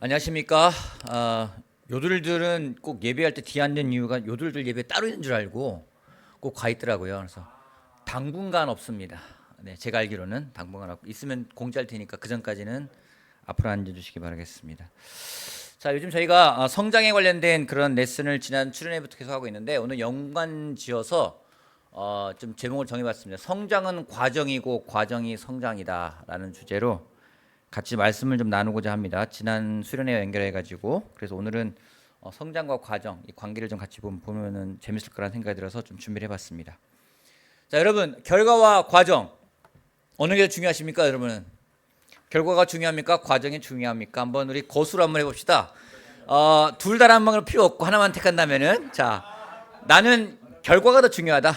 안녕하십니까. 요들들은 꼭 예배할 때 뒤에 앉는 이유가 요들들 예배 따로 있는 줄 알고 꼭 가 있더라고요. 그래서 당분간 없습니다. 네, 제가 알기로는 당분간 없고 있으면 공지할 테니까 그 전까지는 앞으로 앉아주시기 바라겠습니다. 자, 요즘 저희가 성장에 관련된 그런 레슨을 지난 출연회부터 계속 하고 있는데 오늘 연관지어서 좀 제목을 정해봤습니다. 성장은 과정이고 과정이 성장이다라는 주제로 같이 말씀을 좀 나누고자 합니다. 지난 수련회와 연결해가지고 그래서 오늘은 성장과 과정 이 관계를 좀 같이 보면은 재밌을 거라는 생각이 들어서 좀 준비를 해봤습니다. 자, 여러분 결과와 과정 어느 게 중요하십니까, 여러분은? 결과가 중요합니까? 과정이 중요합니까? 한번 우리 거수로 한번 해봅시다. 둘 다 한 방울 필요 없고 하나만 택한다면은 자, 나는 결과가 더 중요하다.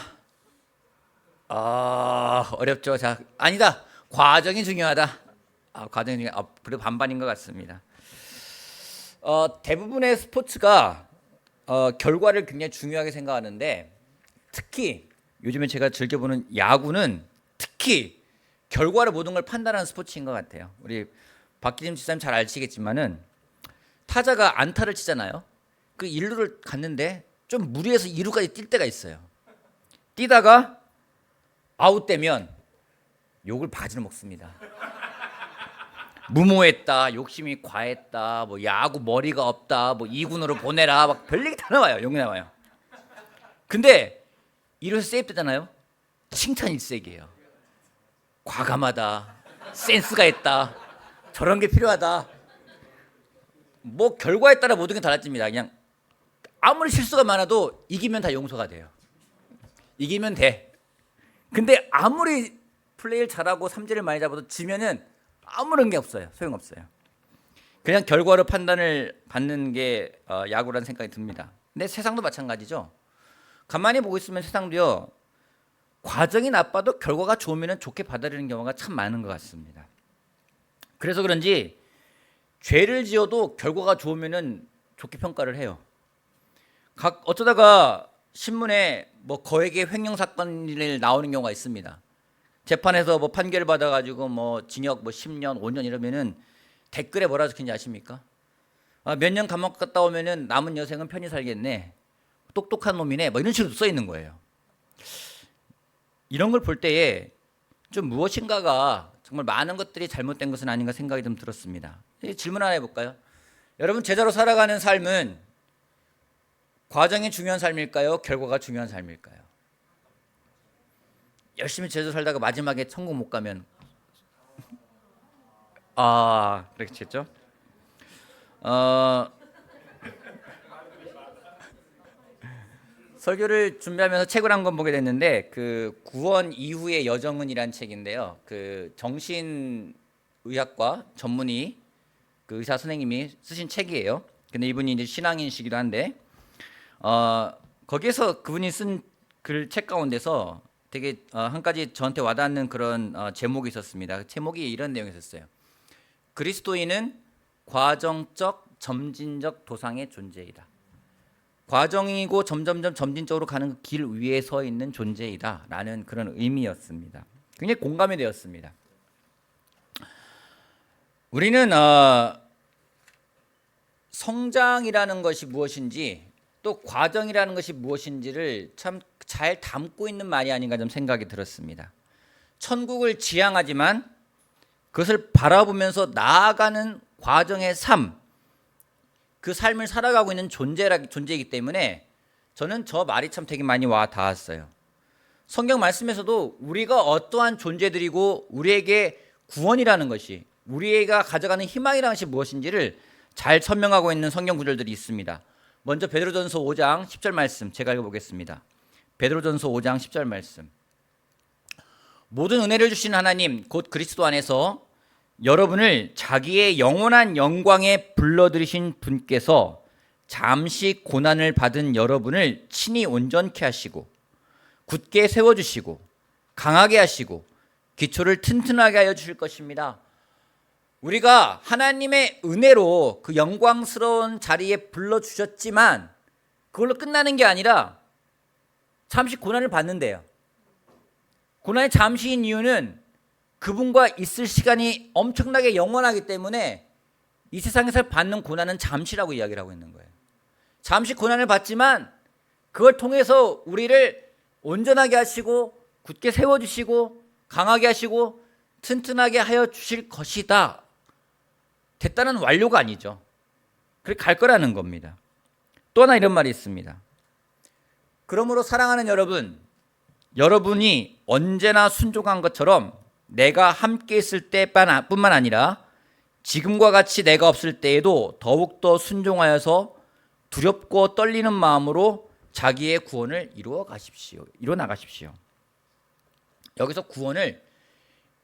어렵죠. 자, 아니다. 과정이 중요하다. 과정이 그래도 반반인 것 같습니다. 대부분의 스포츠가 결과를 굉장히 중요하게 생각하는데 특히 요즘에 제가 즐겨보는 야구는 특히 결과로 모든 걸 판단하는 스포츠인 것 같아요. 우리 박기림 지사님 잘 아시겠지만은 타자가 안타를 치잖아요. 그 1루를 갔는데 좀 무리해서 2루까지 뛸 때가 있어요. 뛰다가 아웃되면 욕을 바지를 먹습니다. 무모했다, 욕심이 과했다, 뭐 야구 머리가 없다, 뭐 2군으로 보내라, 막 별얘기 다 나와요. 욕이 나와요. 근데 이래서 세이프 되잖아요. 칭찬 일색이에요. 과감하다, 센스가 있다, 저런 게 필요하다. 뭐 결과에 따라 모든 게 달라집니다. 그냥 아무리 실수가 많아도 이기면 다 용서가 돼요. 이기면 돼. 근데 아무리 플레이를 잘하고 삼진을 많이 잡아도 지면은 아무런 게 없어요. 소용없어요. 그냥 결과로 판단을 받는 게 야구라는 생각이 듭니다. 근데 세상도 마찬가지죠. 가만히 보고 있으면 세상도요. 과정이 나빠도 결과가 좋으면 좋게 받아들이는 경우가 참 많은 것 같습니다. 그래서 그런지 죄를 지어도 결과가 좋으면 좋게 평가를 해요. 어쩌다가 신문에 뭐 거액의 횡령 사건이 나오는 경우가 있습니다. 재판에서 뭐 판결을 받아가지고 뭐 징역 뭐 10년, 5년 이러면은 댓글에 뭐라 적힌지 아십니까? 몇 년 감옥 갔다 오면은 남은 여생은 편히 살겠네. 똑똑한 놈이네. 뭐 이런 식으로 써 있는 거예요. 이런 걸 볼 때에 좀 무엇인가가 정말 많은 것들이 잘못된 것은 아닌가 생각이 좀 들었습니다. 질문 하나 해볼까요? 여러분 제자로 살아가는 삶은 과정이 중요한 삶일까요? 결과가 중요한 삶일까요? 열심히 제대로 살다가 마지막에 천국 못 가면 그렇겠죠. 설교를 준비하면서 책을 한 권 보게 됐는데 그 구원 이후의 여정은이라는 책인데요. 그 정신의학과 전문의 그 의사 선생님이 쓰신 책이에요. 근데 이분이 이제 신앙인이시기도 한데 거기에서 그분이 쓴 글 책 가운데서 되게 한 가지 저한테 와닿는 그런 제목이 있었습니다. 그 제목이 이런 내용이었어요. 그리스도인은 과정적 점진적 도상의 존재이다. 과정이고 점점점 점진적으로 가는 길 위에 서 있는 존재이다 라는 그런 의미였습니다. 굉장히 공감이 되었습니다. 우리는 성장이라는 것이 무엇인지 또 과정이라는 것이 무엇인지를 참 잘 담고 있는 말이 아닌가 좀 생각이 들었습니다. 천국을 지향하지만 그것을 바라보면서 나아가는 과정의 삶, 그 삶을 살아가고 있는 존재이기 때문에 저는 저 말이 참 되게 많이 와 닿았어요. 성경 말씀에서도 우리가 어떠한 존재들이고 우리에게 구원이라는 것이 우리가 가져가는 희망이라는 것이 무엇인지를 잘 설명하고 있는 성경 구절들이 있습니다. 먼저 베드로전서 5장 10절 말씀 제가 읽어보겠습니다. 베드로전서 5장 10절 말씀. 모든 은혜를 주신 하나님 곧 그리스도 안에서 여러분을 자기의 영원한 영광에 불러들이신 분께서 잠시 고난을 받은 여러분을 친히 온전케 하시고 굳게 세워주시고 강하게 하시고 기초를 튼튼하게 하여 주실 것입니다. 우리가 하나님의 은혜로 그 영광스러운 자리에 불러주셨지만 그걸로 끝나는 게 아니라 잠시 고난을 받는데요. 고난이 잠시인 이유는 그분과 있을 시간이 엄청나게 영원하기 때문에 이 세상에서 받는 고난은 잠시라고 이야기를 하고 있는 거예요. 잠시 고난을 받지만 그걸 통해서 우리를 온전하게 하시고 굳게 세워주시고 강하게 하시고 튼튼하게 하여 주실 것이다. 됐다는 완료가 아니죠. 그렇게 갈 거라는 겁니다. 또 하나 이런 말이 있습니다. 그러므로 사랑하는 여러분, 여러분이 언제나 순종한 것처럼 내가 함께 있을 때뿐만 아니라 지금과 같이 내가 없을 때에도 더욱더 순종하여서 두렵고 떨리는 마음으로 자기의 구원을 이루어 나가십시오. 여기서 구원을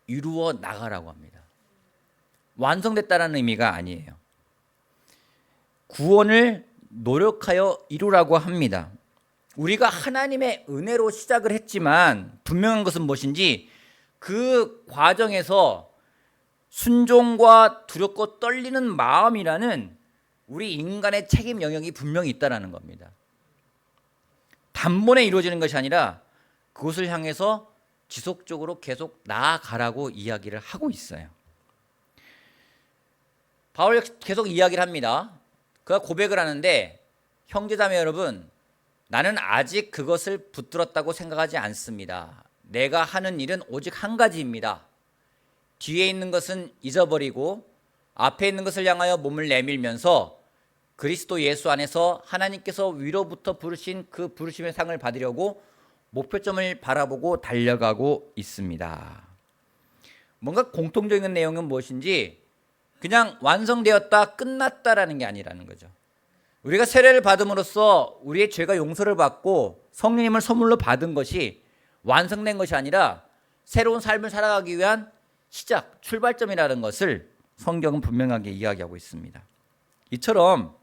이루어 나가라고 합니다. 완성됐다는 의미가 아니에요. 구원을 노력하여 이루라고 합니다. 우리가 하나님의 은혜로 시작을 했지만 분명한 것은 무엇인지 그 과정에서 순종과 두렵고 떨리는 마음이라는 우리 인간의 책임 영역이 분명히 있다는 겁니다. 단번에 이루어지는 것이 아니라 그것을 향해서 지속적으로 계속 나아가라고 이야기를 하고 있어요. 바울이 계속 이야기를 합니다. 그가 고백을 하는데, 형제자매 여러분, 나는 아직 그것을 붙들었다고 생각하지 않습니다. 내가 하는 일은 오직 한 가지입니다. 뒤에 있는 것은 잊어버리고 앞에 있는 것을 향하여 몸을 내밀면서 그리스도 예수 안에서 하나님께서 위로부터 부르신 그 부르심의 상을 받으려고 목표점을 바라보고 달려가고 있습니다. 뭔가 공통적인 내용은 무엇인지 그냥 완성되었다, 끝났다라는 게 아니라는 거죠. 우리가 세례를 받음으로써 우리의 죄가 용서를 받고 성령님을 선물로 받은 것이 완성된 것이 아니라 새로운 삶을 살아가기 위한 시작, 출발점이라는 것을 성경은 분명하게 이야기하고 있습니다. 이처럼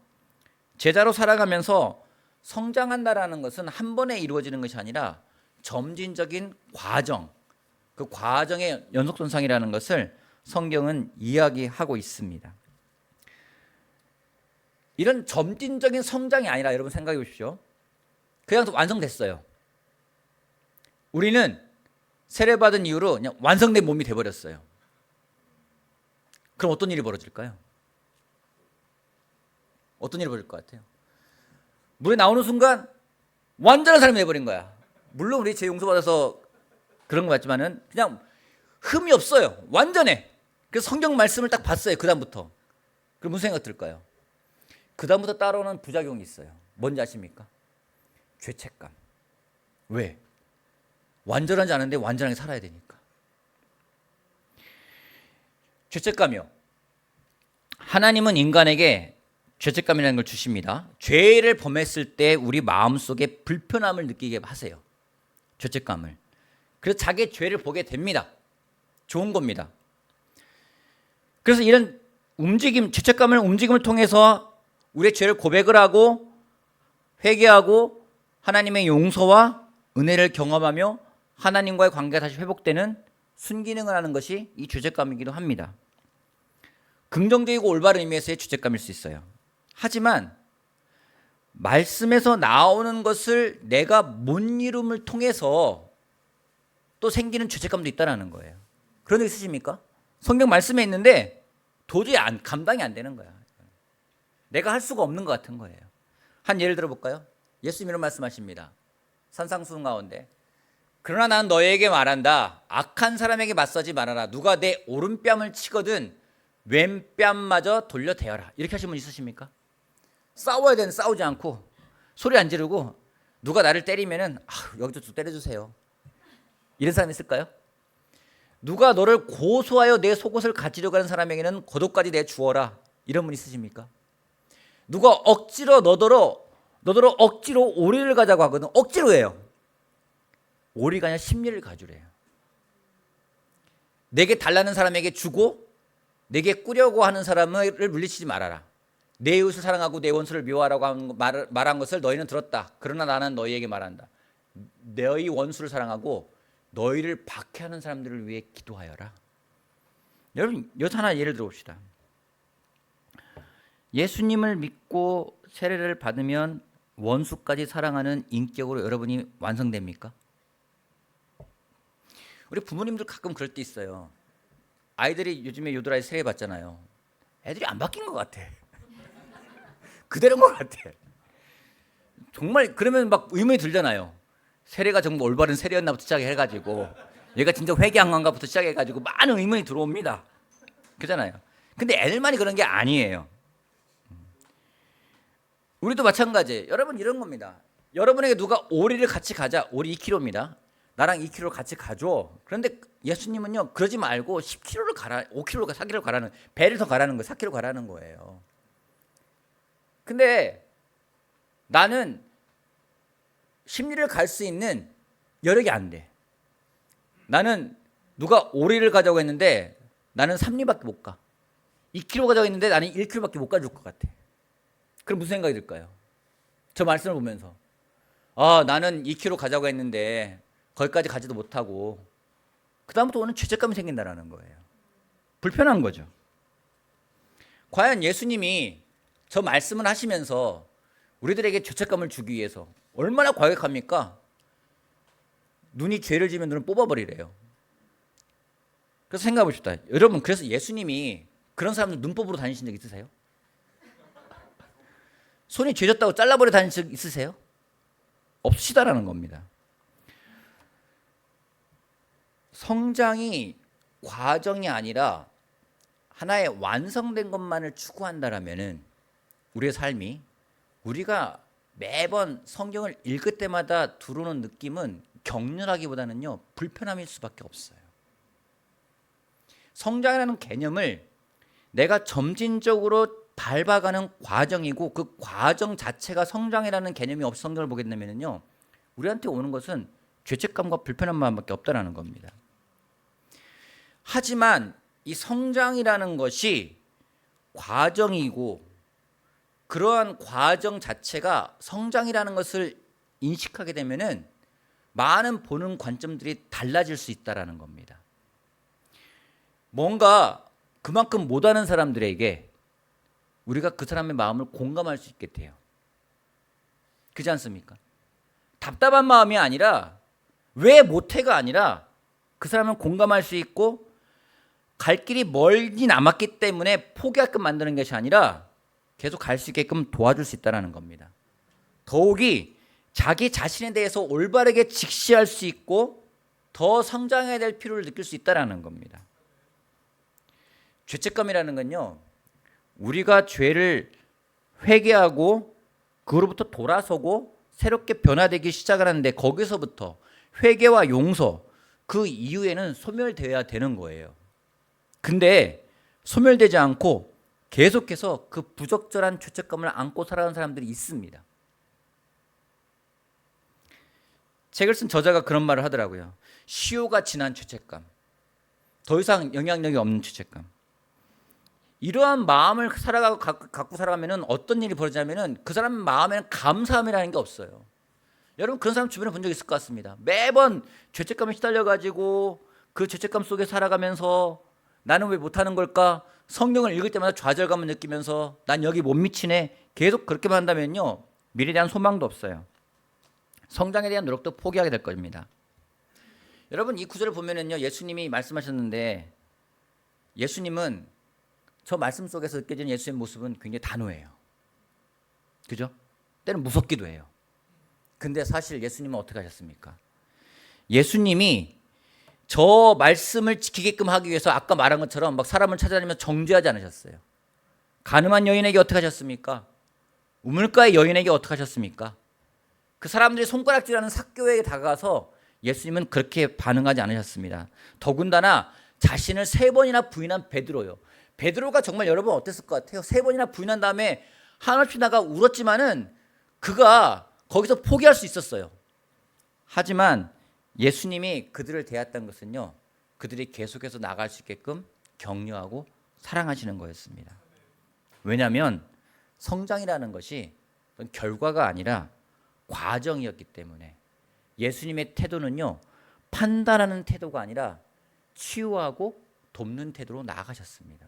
제자로 살아가면서 성장한다라는 것은 한 번에 이루어지는 것이 아니라 점진적인 과정, 그 과정의 연속선상이라는 것을 성경은 이야기하고 있습니다. 이런 점진적인 성장이 아니라 여러분 생각해 보십시오. 그냥 완성됐어요. 우리는 세례받은 이후로 그냥 완성된 몸이 돼버렸어요. 그럼 어떤 일이 벌어질까요? 어떤 일이 벌어질 것 같아요? 물에 나오는 순간 완전한 사람이 돼버린 거야. 물론 우리 죄 용서받아서 그런 것 같지만은 그냥 흠이 없어요. 완전해. 그래서 성경 말씀을 딱 봤어요. 그 다음부터. 그럼 무슨 생각 들까요? 그 다음부터 따라오는 부작용이 있어요. 뭔지 아십니까? 죄책감. 왜? 완전하지 않은데 완전하게 살아야 되니까. 죄책감이요. 하나님은 인간에게 죄책감이라는 걸 주십니다. 죄를 범했을 때 우리 마음속에 불편함을 느끼게 하세요. 죄책감을. 그래서 자기의 죄를 보게 됩니다. 좋은 겁니다. 그래서 이런 움직임, 죄책감을 움직임을 통해서 우리의 죄를 고백을 하고 회개하고 하나님의 용서와 은혜를 경험하며 하나님과의 관계가 다시 회복되는 순기능을 하는 것이 이 죄책감이기도 합니다. 긍정적이고 올바른 의미에서의 죄책감일 수 있어요. 하지만 말씀에서 나오는 것을 내가 못 이룸을 통해서 또 생기는 죄책감도 있다는 거예요. 그런 적 있으십니까? 성경 말씀에 있는데 도저히 감당이 안 되는 거야. 내가 할 수가 없는 것 같은 거예요. 한 예를 들어볼까요? 예수님 이런 말씀하십니다. 산상수훈 가운데 그러나 나는 너에게 말한다. 악한 사람에게 맞서지 말아라. 누가 내 오른뺨을 치거든 왼뺨마저 돌려대어라. 이렇게 하신 분 있으십니까? 싸워야 되는 싸우지 않고 소리 안 지르고 누가 나를 때리면은 여기도 좀 때려주세요. 이런 사람 있을까요? 누가 너를 고소하여 내 속옷을 가지려고 하는 사람에게는 고도까지 내주어라. 이런 분 있으십니까? 누가 억지로 너더러 억지로 오리를 가자고 하거든. 억지로 해요. 오리가 아니라 심리를 가주래요. 내게 달라는 사람에게 주고 내게 꾸려고 하는 사람을 물리치지 말아라. 내 이웃을 사랑하고 내 원수를 미워하라고 말한 것을 너희는 들었다. 그러나 나는 너희에게 말한다. 너희 원수를 사랑하고 너희를 박해하는 사람들을 위해 기도하여라. 여러분, 여기서 하나 예를 들어봅시다. 예수님을 믿고 세례를 받으면 원수까지 사랑하는 인격으로 여러분이 완성됩니까? 우리 부모님들 가끔 그럴 때 있어요. 아이들이 요즘에 요들아이 세례 받잖아요. 애들이 안 바뀐 것 같아. 그대로인 것 같아. 정말 그러면 막 의문이 들잖아요. 세례가 정말 올바른 세례였나부터 시작해가지고 얘가 진짜 회개한 건가부터 시작해가지고 많은 의문이 들어옵니다. 그잖아요. 근데 애들만이 그런 게 아니에요. 우리도 마찬가지예요. 여러분 이런 겁니다. 여러분에게 누가 오리를 같이 가자. 오리 2kg입니다. 나랑 2kg 같이 가줘. 그런데 예수님은요 그러지 말고 10kg를 가라, 5kg가 4kg 가라는, 배를 더 가라는 거예요. 4kg 가라는 거예요. 근데 나는 10리를 갈 수 있는 여력이 안 돼. 나는 누가 5리를 가자고 했는데 나는 3리밖에 못 가. 2kg 가자고 했는데 나는 1kg밖에 못 가줄 것 같아. 그럼 무슨 생각이 들까요? 저 말씀을 보면서 나는 2kg 가자고 했는데 거기까지 가지도 못하고 그다음부터 오는 죄책감이 생긴다는 거예요. 불편한 거죠. 과연 예수님이 저 말씀을 하시면서 우리들에게 죄책감을 주기 위해서 얼마나 과격합니까? 눈이 죄를 지면 눈을 뽑아버리래요. 그래서 생각해 봅시다. 여러분, 그래서 예수님이 그런 사람들 눈법으로 다니신 적 있으세요? 손이 죄졌다고 잘라버려 다니신 적 있으세요? 없으시다라는 겁니다. 성장이 과정이 아니라 하나의 완성된 것만을 추구한다라면은 우리의 삶이, 우리가 매번 성경을 읽을 때마다 들어오는 느낌은 격렬하기보다는요 불편함일 수밖에 없어요. 성장이라는 개념을 내가 점진적으로 밟아가는 과정이고 그 과정 자체가 성장이라는 개념이 없이 성경을 보게 되면요 우리한테 오는 것은 죄책감과 불편한 마음밖에 없다라는 겁니다. 하지만 이 성장이라는 것이 과정이고 그러한 과정 자체가 성장이라는 것을 인식하게 되면은 많은 보는 관점들이 달라질 수 있다라는 겁니다. 뭔가 그만큼 못하는 사람들에게 우리가 그 사람의 마음을 공감할 수 있게 돼요. 그렇지 않습니까? 답답한 마음이 아니라 왜 못해가 아니라 그 사람을 공감할 수 있고 갈 길이 멀리 남았기 때문에 포기하게끔 만드는 것이 아니라 계속 갈 수 있게끔 도와줄 수 있다는 겁니다. 더욱이 자기 자신에 대해서 올바르게 직시할 수 있고 더 성장해야 될 필요를 느낄 수 있다는 겁니다. 죄책감이라는 건요 우리가 죄를 회개하고 그로부터 돌아서고 새롭게 변화되기 시작을 하는데 거기서부터 회개와 용서 그 이후에는 소멸되어야 되는 거예요. 근데 소멸되지 않고 계속해서 그 부적절한 죄책감을 안고 살아가는 사람들이 있습니다. 책을 쓴 저자가 그런 말을 하더라고요. 시효가 지난 죄책감, 더 이상 영향력이 없는 죄책감. 이러한 마음을 갖고 살아가면 어떤 일이 벌어지냐면 그 사람 마음에는 감사함이라는 게 없어요. 여러분 그런 사람 주변에 본 적 있을 것 같습니다. 매번 죄책감에 시달려가지고 그 죄책감 속에 살아가면서 나는 왜 못하는 걸까? 성경을 읽을 때마다 좌절감을 느끼면서 난 여기 못 미치네. 계속 그렇게만 한다면요 미래에 대한 소망도 없어요. 성장에 대한 노력도 포기하게 될 겁니다. 여러분 이 구절을 보면은요 예수님이 말씀하셨는데 예수님은 저 말씀 속에서 느껴지는 예수님의 모습은 굉장히 단호해요. 그죠? 때는 무섭기도 해요. 근데 사실 예수님은 어떻게 하셨습니까? 예수님이 저 말씀을 지키게끔 하기 위해서 아까 말한 것처럼 막 사람을 찾아다니면서 정죄하지 않으셨어요. 가늠한 여인에게 어떻게 하셨습니까? 우물가의 여인에게 어떻게 하셨습니까? 그 사람들이 손가락질하는 삭교에 다가가서 예수님은 그렇게 반응하지 않으셨습니다. 더군다나 자신을 3번이나 부인한 베드로요. 베드로가 정말 여러분 어땠을 것 같아요? 3번이나 부인한 다음에 한없이 나가 울었지만은 그가 거기서 포기할 수 있었어요. 하지만 예수님이 그들을 대했던 것은요 그들이 계속해서 나갈 수 있게끔 격려하고 사랑하시는 거였습니다. 왜냐하면 성장이라는 것이 결과가 아니라 과정이었기 때문에 예수님의 태도는요 판단하는 태도가 아니라 치유하고 돕는 태도로 나아가셨습니다.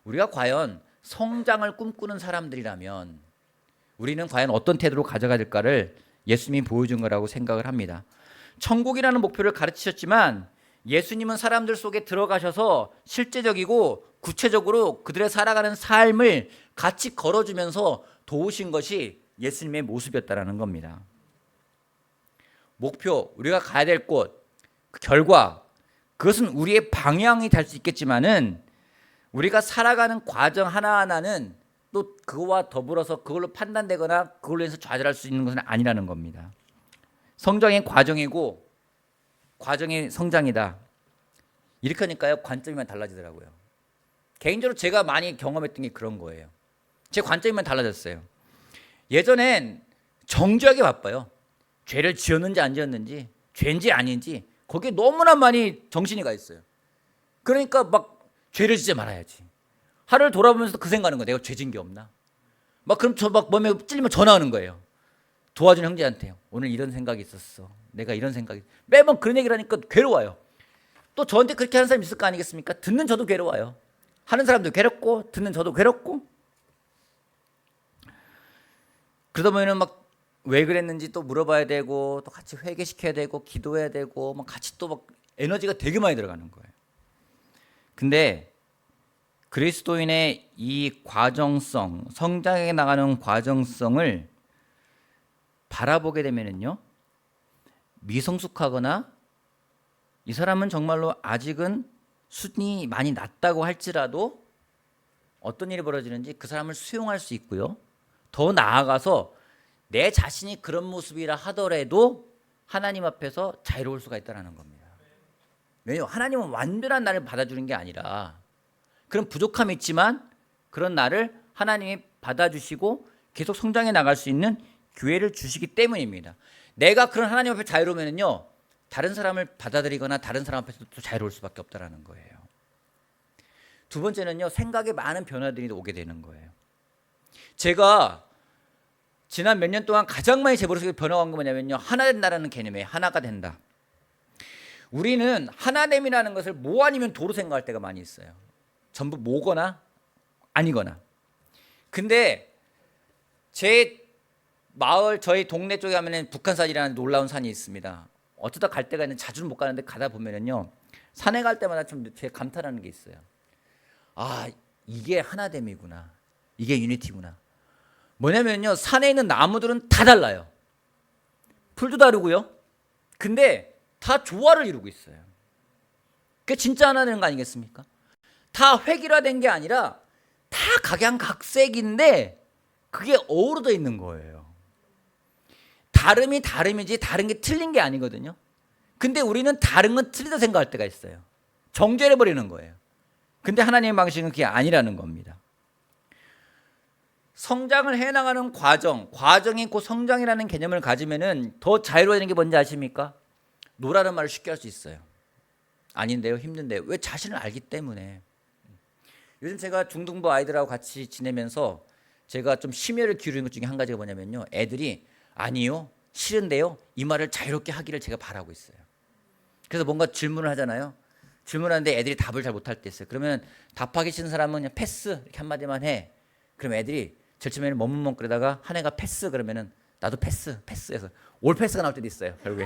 우리가 과연 성장을 꿈꾸는 사람들이라면 우리는 과연 어떤 태도로 가져가야 될까를 예수님이 보여준 거라고 생각을 합니다. 천국이라는 목표를 가르치셨지만 예수님은 사람들 속에 들어가셔서 실제적이고 구체적으로 그들의 살아가는 삶을 같이 걸어주면서 도우신 것이 예수님의 모습이었다라는 겁니다. 목표, 우리가 가야 될 곳, 그 결과, 그것은 우리의 방향이 될 수 있겠지만은 우리가 살아가는 과정 하나하나는 또 그거와 더불어서 그걸로 판단되거나 그걸로 해서 좌절할 수 있는 것은 아니라는 겁니다. 성장의 과정이고 과정의 성장이다. 이렇게 하니까요, 관점이만 달라지더라고요. 개인적으로 제가 많이 경험했던 게 그런 거예요. 제 관점이만 달라졌어요. 예전엔 정죄하게 바빠요. 죄를 지었는지 안 지었는지, 죄인지 아닌지 거기에 너무나 많이 정신이 가 있어요. 그러니까 막 죄를 짓지 말아야지. 하루를 돌아보면서 그 생각하는 거예요. 내가 죄 진 게 없나? 막 그럼 저 막 몸에 찔리면 전화하는 거예요. 도와준 형제한테요. 오늘 이런 생각이 있었어. 내가 이런 생각이. 매번 그런 얘기를 하니까 괴로워요. 또 저한테 그렇게 하는 사람 있을 거 아니겠습니까? 듣는 저도 괴로워요. 하는 사람도 괴롭고 듣는 저도 괴롭고. 그러다 보면은 막 왜 그랬는지 또 물어봐야 되고 또 같이 회개시켜야 되고 기도해야 되고 막 같이 또 막 에너지가 되게 많이 들어가는 거예요. 근데 그리스도인의 이 과정성, 성장해 나가는 과정성을 바라보게 되면은요, 미성숙하거나 이 사람은 정말로 아직은 수준이 많이 낮다고 할지라도 어떤 일이 벌어지는지 그 사람을 수용할 수 있고요. 더 나아가서 내 자신이 그런 모습이라 하더라도 하나님 앞에서 자유로울 수가 있다는 겁니다. 왜냐하면 하나님은 완전한 나를 받아주는 게 아니라 그런 부족함이 있지만 그런 나를 하나님이 받아주시고 계속 성장해 나갈 수 있는 기회를 주시기 때문입니다. 내가 그런 하나님 앞에 자유로우면요, 다른 사람을 받아들이거나 다른 사람 앞에서 또 자유로울 수밖에 없다는 거예요. 두 번째는요, 생각에 많은 변화들이 오게 되는 거예요. 제가 지난 몇 년 동안 가장 많이 제 머릿속에 변화한 건 뭐냐면요, 하나 된다라는 개념이에요. 하나가 된다. 우리는 하나됨이라는 것을 뭐 아니면 도로 생각할 때가 많이 있어요. 전부 뭐거나 아니거나. 근데 제 마을, 저희 동네 쪽에 가면 북한산이라는 놀라운 산이 있습니다. 어쩌다 갈 때가 있는데 자주는 못 가는데 가다 보면은요, 산에 갈 때마다 좀 제가 감탄하는 게 있어요. 아, 이게 하나됨이구나. 이게 유니티구나. 뭐냐면요, 산에 있는 나무들은 다 달라요. 풀도 다르고요. 근데 다 조화를 이루고 있어요. 그게 진짜 하나 되는 거 아니겠습니까? 다 획일화된 게 아니라 다 각양각색인데 그게 어우러져 있는 거예요. 다름이 다름이지 다른 게 틀린 게 아니거든요. 근데 우리는 다른 건 틀리다 생각할 때가 있어요. 정죄해버리는 거예요. 근데 하나님의 방식은 그게 아니라는 겁니다. 성장을 해나가는 과정이 곧 성장이라는 개념을 가지면은 더 자유로워지는 게 뭔지 아십니까? 노라는 말을 쉽게 할 수 있어요. 아닌데요, 힘든데요. 왜? 자신을 알기 때문에. 요즘 제가 중등부 아이들하고 같이 지내면서 제가 좀 심혈을 기울이는 것 중에 한 가지가 뭐냐면요, 애들이 아니요, 싫은데요, 이 말을 자유롭게 하기를 제가 바라고 있어요. 그래서 뭔가 질문을 하잖아요. 질문하는데 애들이 답을 잘 못할 때 있어요. 그러면 답하기 싫은 사람은 그냥 패스 이렇게 한마디만 해. 그럼 애들이 제일 처음에는 머뭇머뭇거리다가 한 애가 패스 그러면은 나도 패스해서 올 패스가 나올 때도 있어요, 결국에.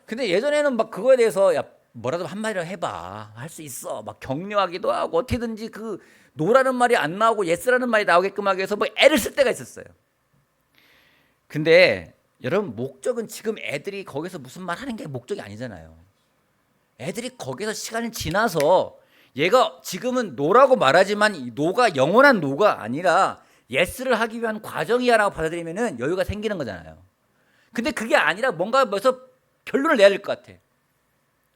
근데 예전에는 막 그거에 대해서 야, 뭐라도 한마디로 해봐, 할 수 있어, 막 격려하기도 하고 어떻게든지 그 노라는 말이 안 나오고 예스라는 말이 나오게끔 하기 위해서 뭐 애를 쓸 때가 있었어요. 근데 여러분, 목적은 지금 애들이 거기서 무슨 말 하는 게 목적이 아니잖아요. 애들이 거기서 시간이 지나서 얘가 지금은 노라고 말하지만 이 노가 영원한 노가 아니라 예스를 하기 위한 과정이야라고 받아들이면은 여유가 생기는 거잖아요. 근데 그게 아니라 뭔가 벌써 결론을 내야 될 것 같아.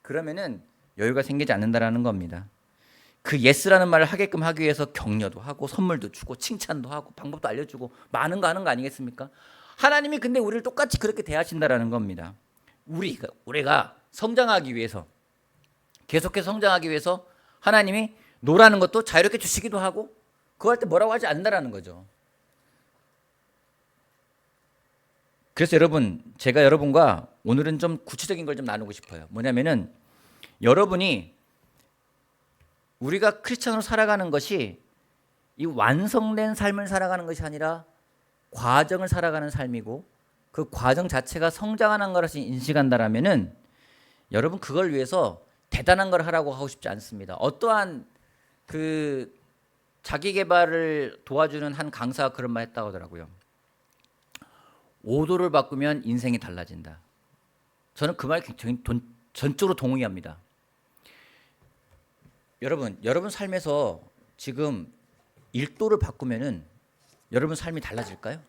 그러면은 여유가 생기지 않는다라는 겁니다. 그 예스라는 말을 하게끔 하기 위해서 격려도 하고 선물도 주고 칭찬도 하고 방법도 알려주고 많은 거 하는 거 아니겠습니까? 하나님이 근데 우리를 똑같이 그렇게 대하신다라는 겁니다. 우리가 성장하기 위해서, 계속해서 성장하기 위해서 하나님이 노라는 것도 자유롭게 주시기도 하고 그거 할 때 뭐라고 하지 않는다라는 거죠. 그래서 여러분, 제가 여러분과 오늘은 좀 구체적인 걸 좀 나누고 싶어요. 뭐냐면은 여러분이 우리가 크리스천으로 살아가는 것이 이 완성된 삶을 살아가는 것이 아니라 과정을 살아가는 삶이고 그 과정 자체가 성장하는 것을 인식한다라면은 여러분, 그걸 위해서 대단한 걸 하고 싶지 않습니다. 어떠한 그 자기 개발을 도와주는 한 강사가 그런 말 했다고 하더라고요. 5도를 바꾸면 인생이 달라진다. 저는 그 말 전적으로 동의합니다. 여러분 삶에서 지금 1도를 바꾸면은 여러분 삶이 달라질까요?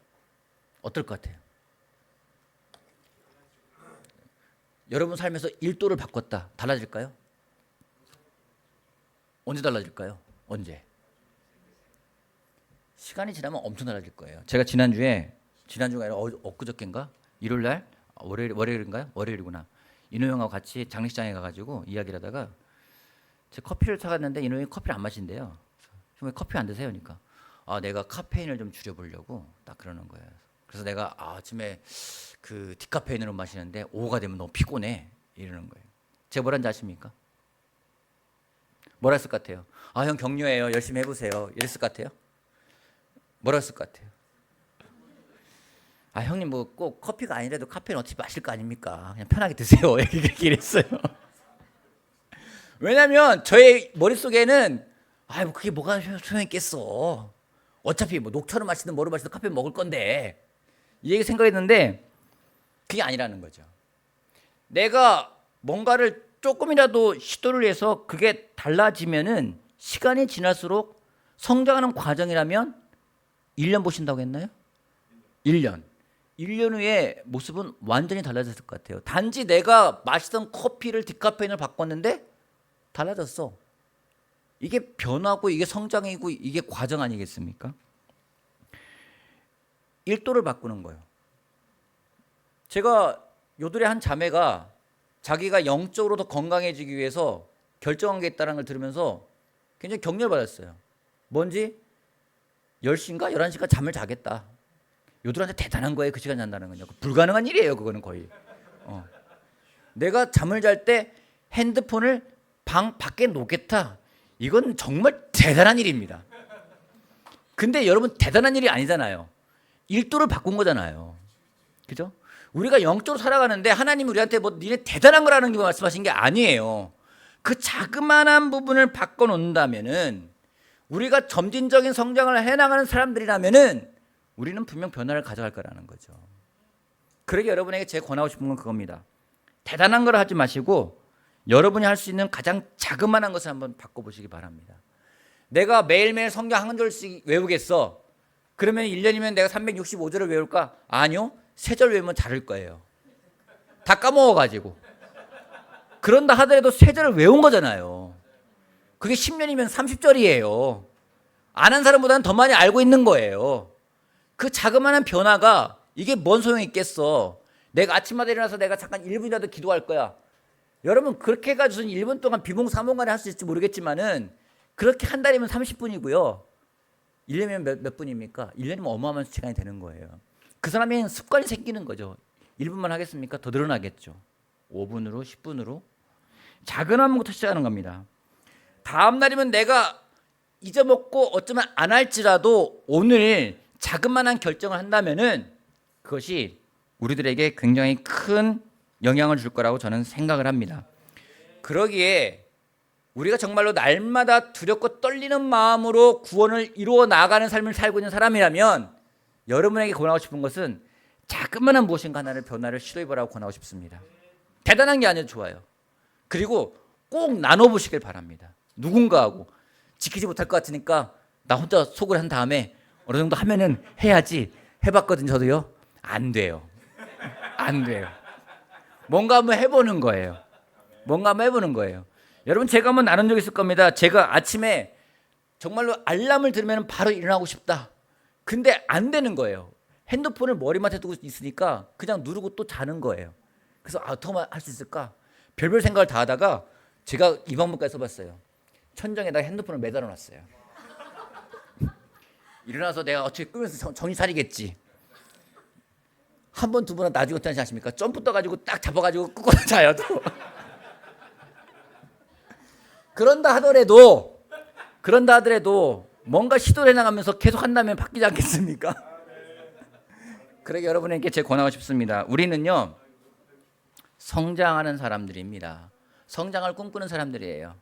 어떨 것 같아요? 여러분 삶에서 1도를 바꿨다. 달라질까요? 언제 달라질까요? 언제? 시간이 지나면 엄청 달라질 거예요. 제가 지난주가 아니라 엊그저께인가? 일요일날? 월요일인가요? 월요일이구나. 인호 형하고 같이 장례식장에 가가지고 이야기를 하다가 제 커피를 사갔는데 인호 형이 커피를 안 마신대요. 왜 커피 안 드세요? 그러니까 내가 카페인을 좀 줄여보려고 딱 그러는 거예요. 그래서 내가 아침에 그 디카페인으로 마시는데 오후가 되면 너무 피곤해 이러는 거예요. 제가 뭐라는지 아십니까? 뭐라 했을 것 같아요? 형 격려해요. 열심히 해보세요. 이랬을 것 같아요? 뭐라 했을 것 같아요? 형님 뭐 꼭 커피가 아니라도 카페인 어차피 마실 거 아닙니까? 그냥 편하게 드세요. 이렇게 했어요. 왜냐하면 저의 머릿속에는 뭐 그게 뭐가 소용있겠어. 어차피 뭐 녹차를 마시든 뭐를 마시든 카페인 먹을 건데 이 얘기 생각했는데 그게 아니라는 거죠. 내가 뭔가를 조금이라도 시도를 해서 그게 달라지면은 시간이 지날수록 성장하는 과정이라면 1년 보신다고 했나요? 1년 후에 모습은 완전히 달라졌을 것 같아요. 단지 내가 마시던 커피를 디카페인을 바꿨는데 달라졌어. 이게 변화고 이게 성장이고 이게 과정 아니겠습니까? 1도를 바꾸는 거예요. 제가 요들의 한 자매가 자기가 영적으로 더 건강해지기 위해서 결정한 게 있다는 걸 들으면서 굉장히 격려를 받았어요. 뭔지 10시인가 11시까지 잠을 자겠다. 요들한테 대단한 거예요. 그 시간 잔다는 건요. 불가능한 일이에요. 그거는 거의. 내가 잠을 잘 때 핸드폰을 방 밖에 놓겠다. 이건 정말 대단한 일입니다. 근데 여러분 대단한 일이 아니잖아요. 1도를 바꾼 거잖아요. 그죠? 우리가 영적으로 살아가는데 하나님이 우리한테 뭐 니네 대단한 거라는 게 말씀하신 게 아니에요. 그 자그마한 부분을 바꿔놓는다면은 우리가 점진적인 성장을 해나가는 사람들이라면은 우리는 분명 변화를 가져갈 거라는 거죠. 그러게 여러분에게 제가 권하고 싶은 건 그겁니다. 대단한 걸 하지 마시고 여러분이 할 수 있는 가장 자그마한 것을 한번 바꿔보시기 바랍니다. 내가 매일매일 성경 한 절씩 외우겠어. 그러면 1년이면 내가 365절을 외울까? 아니요. 3절 외우면 다를 거예요. 다 까먹어가지고. 그런다 하더라도 3절을 외운 거잖아요. 그게 10년이면 30절이에요. 아는 사람보다는 더 많이 알고 있는 거예요. 그 자그마한 변화가 이게 뭔 소용이 있겠어. 내가 아침마다 일어나서 내가 잠깐 1분이라도 기도할 거야. 여러분 그렇게 해가지고 1분 동안 비몽사몽간에 할 수 있을지 모르겠지만은 그렇게 한 달이면 30분이고요. 1년이면 몇 분입니까? 1년이면 어마어마한 시간이 되는 거예요. 그 사람의 습관이 생기는 거죠. 1분만 하겠습니까? 더 늘어나겠죠. 5분으로 10분으로 작은 한부터 시작하는 겁니다. 다음 날이면 내가 잊어먹고 어쩌면 안 할지라도 오늘 자그마한 결정을 한다면은 그것이 우리들에게 굉장히 큰 영향을 줄 거라고 저는 생각을 합니다. 그러기에 우리가 정말로 날마다 두렵고 떨리는 마음으로 구원을 이루어 나가는 삶을 살고 있는 사람이라면 여러분에게 권하고 싶은 것은 자그마한 무엇인가 하나를 변화를 시도해보라고 권하고 싶습니다. 대단한 게 아니어도 좋아요. 그리고 꼭 나눠보시길 바랍니다. 누군가하고 지키지 못할 것 같으니까 나 혼자 속을 한 다음에 어느 정도 하면은 해야지. 해봤거든요. 저도요. 안 돼요. 안 돼요. 뭔가 한번 해보는 거예요. 뭔가 한번 해보는 거예요. 여러분 제가 한번 나눈 적 있을 겁니다. 제가 아침에 정말로 알람을 들으면 바로 일어나고 싶다. 근데 안 되는 거예요. 핸드폰을 머리맡에 두고 있으니까 그냥 누르고 또 자는 거예요. 그래서 어떻게 할 수 있을까? 별별 생각을 다 하다가 제가 이 방법까지 써봤어요. 천정에다가 핸드폰을 매달아 놨어요. 일어나서 내가 어떻게 끄면서 정신 차리겠지. 한 번, 두 번은 나중에 어떻게 하십니까? 점프 떠가지고 딱 잡아가지고 끄고 자요. 또. 그런다 하더라도 뭔가 시도를 해나가면서 계속 한다면 바뀌지 않겠습니까? 그러게 여러분에게 제 권하고 싶습니다. 우리는요 성장하는 사람들입니다. 성장을 꿈꾸는 사람들이에요.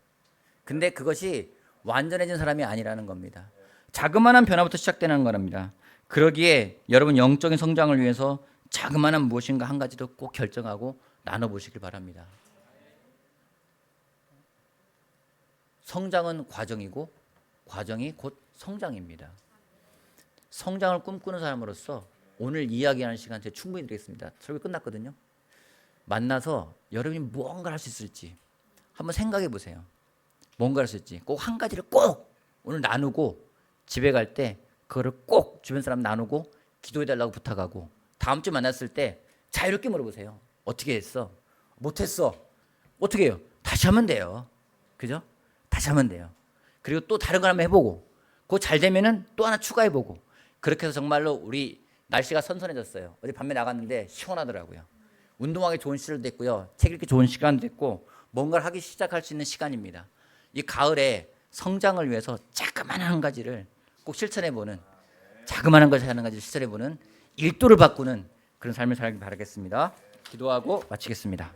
근데 그것이 완전해진 사람이 아니라는 겁니다. 자그마한 변화부터 시작되는 거랍니다. 그러기에 여러분 영적인 성장을 위해서 자그마한 무엇인가 한 가지도 꼭 결정하고 나눠보시길 바랍니다. 성장은 과정이고 과정이 곧 성장입니다. 성장을 꿈꾸는 사람으로서 오늘 이야기하는 시간 제가 충분히 드리겠습니다. 설교 끝났거든요. 만나서 여러분이 무언가 할 수 있을지 한번 생각해 보세요. 뭔가 할 수 있을지 꼭 한 가지를 꼭 오늘 나누고 집에 갈 때 그거를 꼭 주변 사람 나누고 기도해 달라고 부탁하고 다음 주 만났을 때 자유롭게 물어보세요. 어떻게 했어? 못했어? 어떻게 해요? 다시 하면 돼요. 그죠? 다시 하면 돼요. 그리고 또 다른 걸 한번 해보고 그거 잘 되면은 또 하나 추가해보고 그렇게 해서 정말로 우리 날씨가 선선해졌어요. 어제 밤에 나갔는데 시원하더라고요. 운동하기 좋은 시절도 됐고요. 책 읽기 좋은 시간도 됐고 뭔가를 하기 시작할 수 있는 시간입니다. 이 가을에 성장을 위해서 자그마한 한 가지를 꼭 실천해보는 자그마한 것을 하는 가지를 실천해보는 일도를 바꾸는 그런 삶을 살기 바라겠습니다. 기도하고 마치겠습니다.